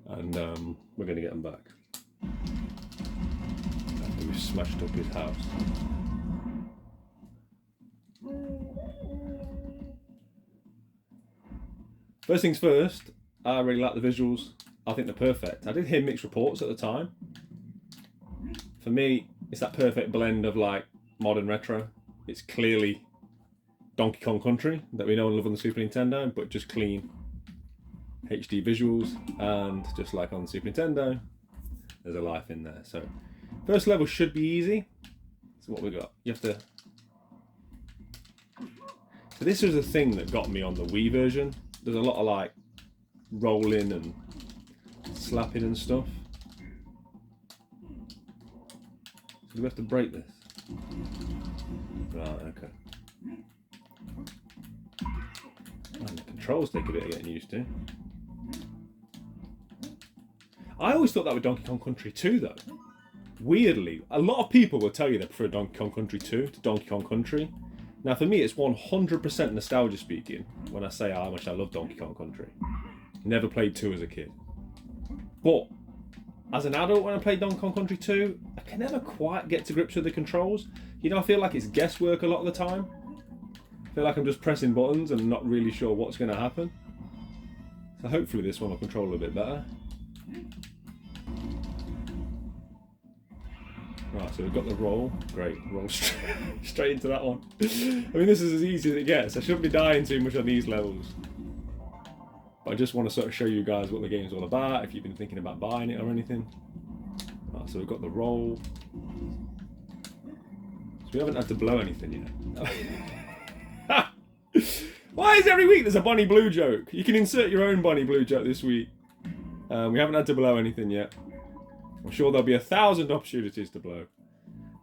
and we're going to get them back. After we've smashed up his house. First things first, I really like the visuals. I think they're perfect. I did hear mixed reports at the time. For me, it's that perfect blend of like modern retro. It's clearly Donkey Kong Country that we know and love on the Super Nintendo, but just clean HD visuals, and just like on the Super Nintendo, there's a life in there. So first level should be easy. So what we got? You have to. So this was the thing that got me on the Wii version. There's a lot of like rolling and slapping and stuff. So do we have to break this? Right, okay. And the controls take a bit of getting used to. I always thought that with Donkey Kong Country 2 though. Weirdly, a lot of people will tell you they prefer Donkey Kong Country 2 to Donkey Kong Country. Now for me it's 100% nostalgia speaking when I say how much I love Donkey Kong Country. Never played 2 as a kid. But as an adult when I played Donkey Kong Country 2, I can never quite get to grips with the controls. You know, I feel like it's guesswork a lot of the time. I feel like I'm just pressing buttons and not really sure what's going to happen. So hopefully this one will control a bit better. Right, so we've got the roll. Great, roll straight into that one. I mean, this is as easy as it gets. I shouldn't be dying too much on these levels. But I just want to sort of show you guys what the game's all about, if you've been thinking about buying it or anything. Right, so we've got the roll. So we haven't had to blow anything yet. Why is every week there's a Bonnie Blue joke? You can insert your own Bonnie Blue joke this week. We haven't had to blow anything yet. I'm sure there'll be 1,000 opportunities to blow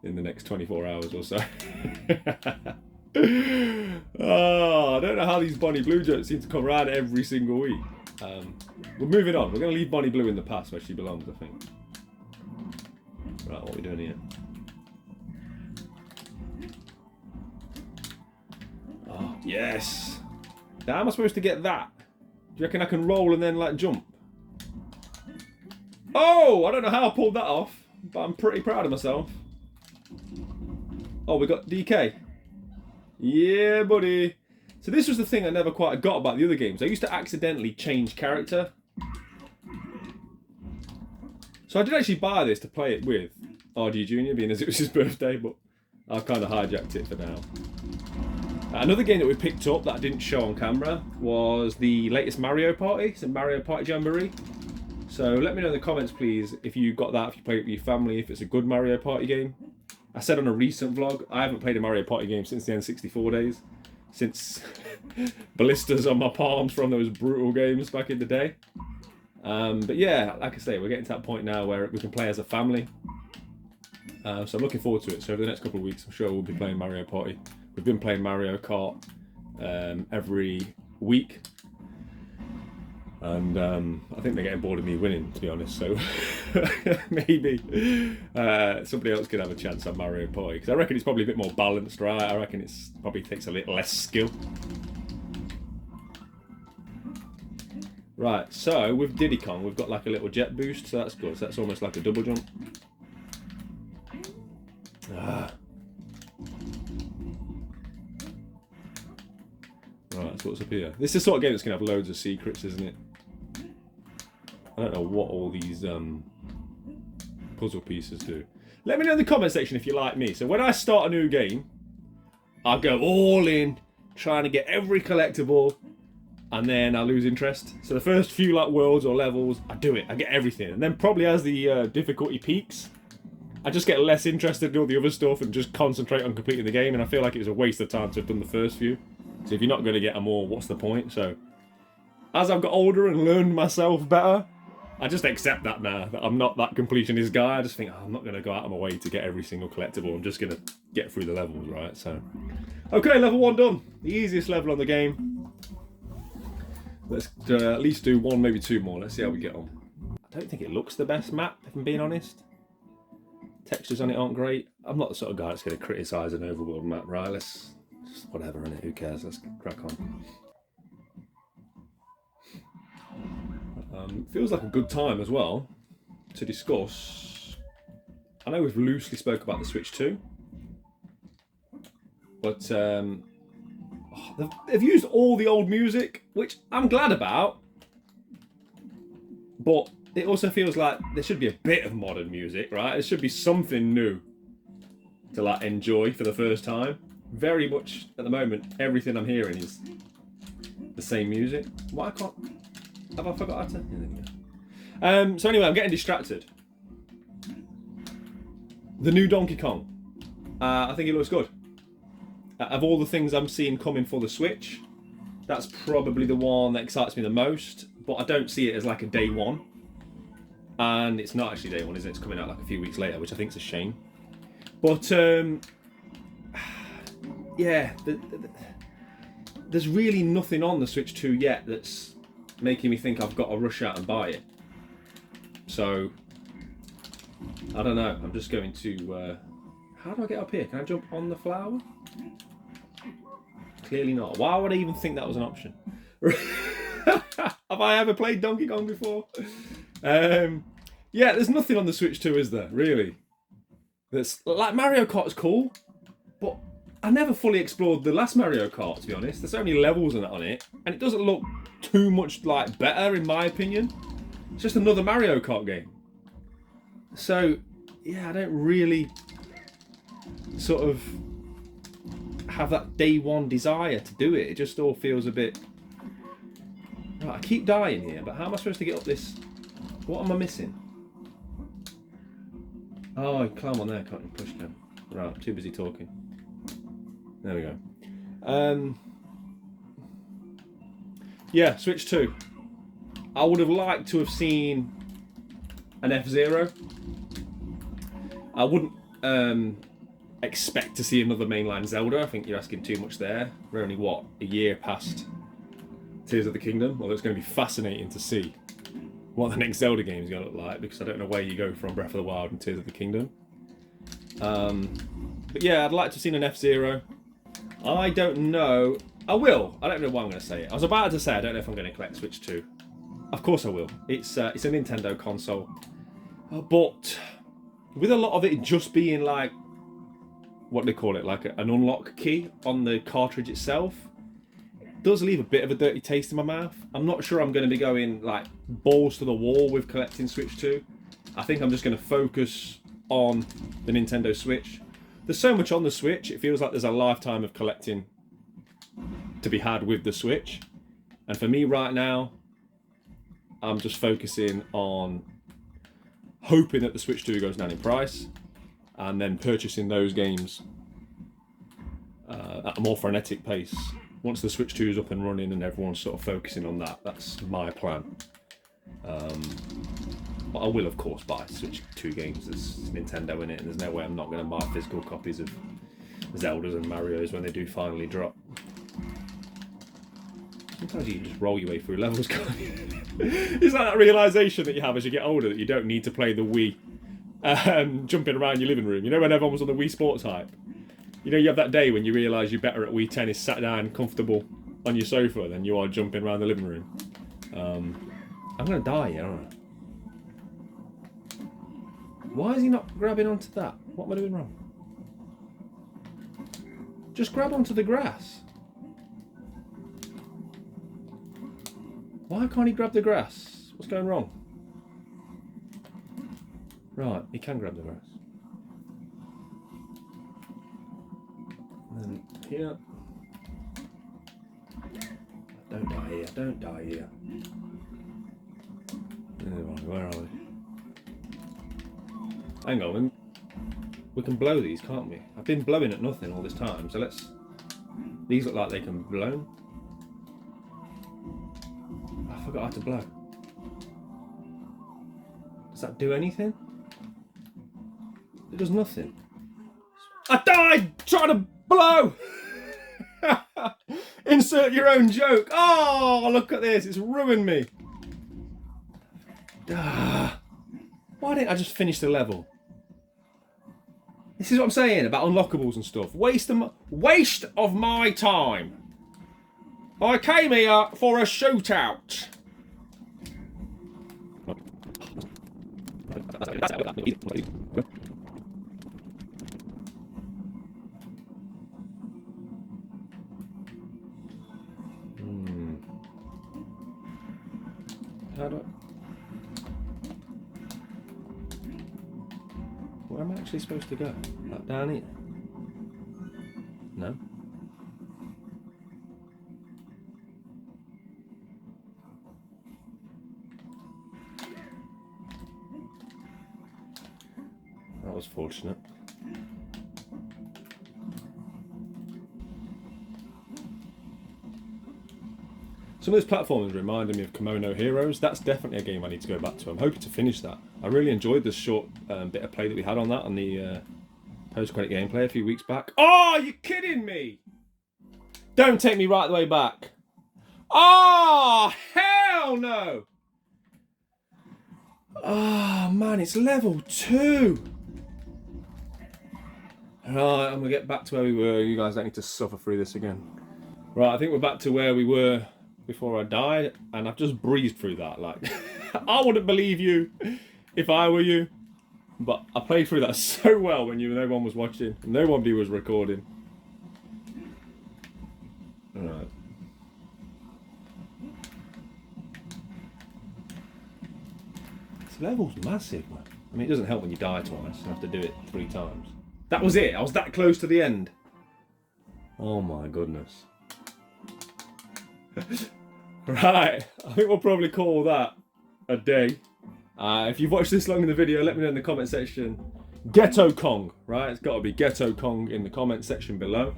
in the next 24 hours or so. Oh, I don't know how these Bonnie Blue jokes seem to come around every single week. We're moving on. We're going to leave Bonnie Blue in the past where she belongs, I think. Right, what are we doing here? Oh, yes! Now, how am I supposed to get that? Do you reckon I can roll and then, like, jump? Oh, I don't know how I pulled that off, but I'm pretty proud of myself. Oh, we got DK. Yeah, buddy. So this was the thing I never quite got about the other games. I used to accidentally change character. So I did actually buy this to play it with RG Jr., being as it was his birthday, but I've kind of hijacked it for now. Another game that we picked up that I didn't show on camera was the latest Mario Party. It's a Mario Party Jamboree. So let me know in the comments, please, if you got that, if you played it with your family, if it's a good Mario Party game. I said on a recent vlog, I haven't played a Mario Party game since the N64 days. Since blisters on my palms from those brutal games back in the day. But yeah, like I say, we're getting to that point now where we can play as a family. So I'm looking forward to it. So over the next couple of weeks, I'm sure we'll be playing Mario Party. We've been playing Mario Kart every week. And I think they're getting bored of me winning, to be honest. So maybe somebody else could have a chance on Mario Party. Because I reckon it's probably a bit more balanced, right? I reckon it's probably takes a little less skill. Right, so with Diddy Kong, we've got like a little jet boost, so that's good. So that's almost like a double jump. Right, so what's up here? This is the sort of game that's going to have loads of secrets, isn't it? I don't know what all these puzzle pieces do. Let me know in the comment section if you like me. So when I start a new game, I go all in, trying to get every collectible, and then I lose interest. So the first few like worlds or levels, I do it, I get everything, and then probably as the difficulty peaks, I just get less interested in all the other stuff and just concentrate on completing the game, and I feel like it was a waste of time to have done the first few. So if you're not going to get them all, what's the point? So as I've got older and learned myself better, I just accept that now, that I'm not that completionist guy. I just think, oh, I'm not going to go out of my way to get every single collectible. I'm just going to get through the levels, right? So, okay, level 1 done. The easiest level on the game. Let's at least do 1, maybe 2 more. Let's see how we get on. I don't think it looks the best map, if I'm being honest. Textures on it aren't great. I'm not the sort of guy that's going to criticise an overworld map, right? Let's just whatever, innit? Who cares? Let's crack on. Feels like a good time as well to discuss. I know we've loosely spoke about the Switch 2, but they've used all the old music, which I'm glad about, but it also feels like there should be a bit of modern music, right? There should be something new to like enjoy for the first time. Very much at the moment, everything I'm hearing is the same music. Why can't? Have I forgot how to? Yeah, there we go. So anyway, I'm getting distracted. The new Donkey Kong. I think it looks good. Of all the things I'm seeing coming for the Switch, that's probably the one that excites me the most. But I don't see it as like a day one. And it's not actually day one, is it? It's coming out like a few weeks later, which I think is a shame. But yeah, there's really nothing on the Switch 2 yet that's making me think I've got to rush out and buy it. So I don't know. I'm just going to. How do I get up here? Can I jump on the flower? Clearly not. Why would I even think that was an option? Have I ever played Donkey Kong before? Yeah, there's nothing on the Switch 2, is there? Really? That's like Mario Kart's cool, but I never fully explored the last Mario Kart, to be honest. There's so many levels on it, and it doesn't look too much like better, in my opinion. It's just another Mario Kart game. So, yeah, I don't really sort of have that day one desire to do it. It just all feels a bit... Right, I keep dying here, but how am I supposed to get up this? What am I missing? Oh, I climb on there, can't you? Push down. Right, I'm too busy talking. There we go. Yeah, Switch 2. I would have liked to have seen an F-Zero. I wouldn't expect to see another mainline Zelda. I think you're asking too much there. We're only, what, a year past Tears of the Kingdom? Although it's going to be fascinating to see what the next Zelda game is going to look like, because I don't know where you go from Breath of the Wild and Tears of the Kingdom. But yeah, I'd like to have seen an F-Zero. I don't know. I will. I don't know why I'm going to say it. I was about to say I don't know if I'm going to collect Switch 2. Of course I will. It's a Nintendo console. But with a lot of it just being like, what do they call it, like an unlock key on the cartridge itself, it does leave a bit of a dirty taste in my mouth. I'm not sure I'm going to be going like balls to the wall with collecting Switch 2. I think I'm just going to focus on the Nintendo Switch. There's so much on the Switch, it feels like there's a lifetime of collecting to be had with the Switch. And for me right now, I'm just focusing on hoping that the Switch 2 goes down in price, and then purchasing those games at a more frenetic pace. Once the Switch 2 is up and running and everyone's sort of focusing on that, that's my plan. But I will, of course, buy Switch 2 games. There's Nintendo in it, and there's no way I'm not going to buy physical copies of Zeldas and Marios when they do finally drop. Sometimes you can just roll your way through levels, can't you? It's like that realisation that you have as you get older that you don't need to play the Wii jumping around your living room. You know, when everyone was on the Wii Sports hype? You know, you have that day when you realise you're better at Wii Tennis sat down comfortable on your sofa than you are jumping around the living room. I'm going to die here, aren't I? Why is he not grabbing onto that? What am I doing wrong? Just grab onto the grass. Why can't he grab the grass? What's going wrong? Right, he can grab the grass. And then here. Don't die here, don't die here. Where are we? Hang on, we can blow these, can't we? I've been blowing at nothing all this time, so let's... These look like they can blow. I forgot how to blow. Does that do anything? It does nothing. I died trying to blow! Insert your own joke. Oh, look at this. It's ruined me. Why didn't I just finish the level? This is what I'm saying about unlockables and stuff. Waste of my time. I came here for a shootout. How do I... Where am I actually supposed to go? Like down here? No? That was fortunate. Some of those platforms reminded me of Kimono Heroes. That's definitely a game I need to go back to. I'm hoping to finish that. I really enjoyed the short bit of play that we had on that on the post-credit gameplay a few weeks back. Oh, you're kidding me! Don't take me right the way back. Oh, hell no! Oh, man, it's level 2. Right, I'm going to get back to where we were. You guys don't need to suffer through this again. Right, I think we're back to where we were before I died, and I've just breezed through that. Like, I wouldn't believe you if I were you, but I played through that so well when no one was watching, nobody was recording. Alright. This level's massive, man. I mean, it doesn't help when you die twice and have to do it 3 times. That was it. I was that close to the end. Oh my goodness. Right, I think we'll probably call that a day. If you've watched this long in the video, let me know in the comment section. Ghetto Kong, right? It's got to be Ghetto Kong in the comment section below.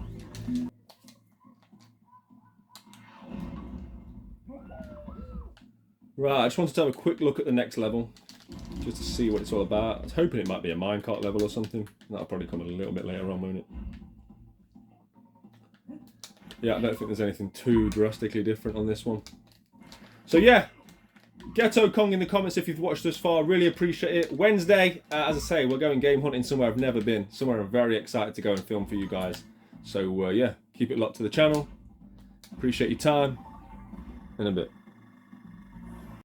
Right, I just wanted to have a quick look at the next level, just to see what it's all about. I was hoping it might be a minecart level or something. That'll probably come a little bit later on, won't it? Yeah, I don't think there's anything too drastically different on this one. So yeah, Ghetto Kong in the comments if you've watched this far. Really appreciate it. Wednesday, as I say, we're going game hunting somewhere I've never been. Somewhere I'm very excited to go and film for you guys. So yeah, keep it locked to the channel. Appreciate your time. In a bit.